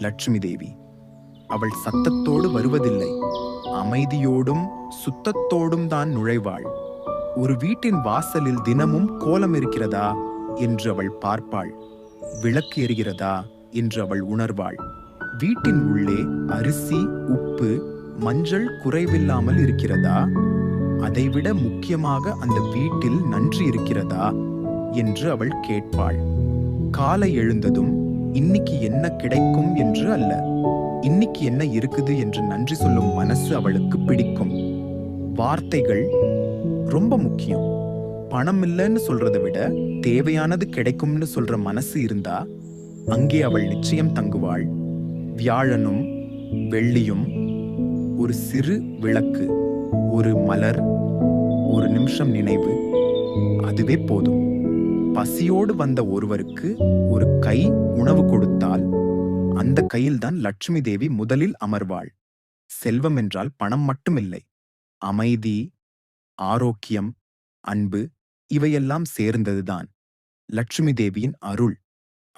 லட்சுமி தேவி. அவள் சத்தத்தோடு வருவதில்லை, அமைதியோடும் சுத்தத்தோடும் தான் நுழைவாள். ஒரு வீட்டின் வாசலில் தினமும் கோலம் இருக்கிறதா என்று அவள் பார்ப்பாள். விளக்கு எரிகிறதா என்று அவள் உணர்வாள். வீட்டின் உள்ளே அரிசி, உப்பு, மஞ்சள் குறைவில்லாமல் இருக்கிறதா? அதைவிட முக்கியமாக அந்த வீட்டில் நன்றி இருக்கிறதா என்று அவள் கேட்பாள். காலை எழுந்ததும் இன்னைக்கு என்ன கிடைக்கும் என்று அல்ல, இன்னைக்கு என்ன இருக்குது என்று நன்றி சொல்லும் மனசு அவளுக்கு பிடிக்கும். வார்த்தைகள் ரொம்ப முக்கியம். பணம் இல்லைன்னு சொல்றதை விட தேவையானது கிடைக்கும்னு சொல்ற மனசு இருந்தா அங்கே அவள் நிச்சயம் தங்குவாள். வியாழனும் வெள்ளியும் ஒரு சிறு விளக்கு, ஒரு மலர், ஒரு நிமிஷம் நினைவு, அதுவே போதும். பசியோடு வந்த ஒருவருக்கு ஒரு கை உணவு கொடுத்தால் அந்த கையில்தான் லட்சுமி தேவி முதலில் அமர்வாள். செல்வம் என்றால் பணம் மட்டுமில்லை, அமைதி, ஆரோக்கியம், அன்பு, இவையெல்லாம் சேர்ந்ததுதான் லட்சுமி தேவியின் அருள்.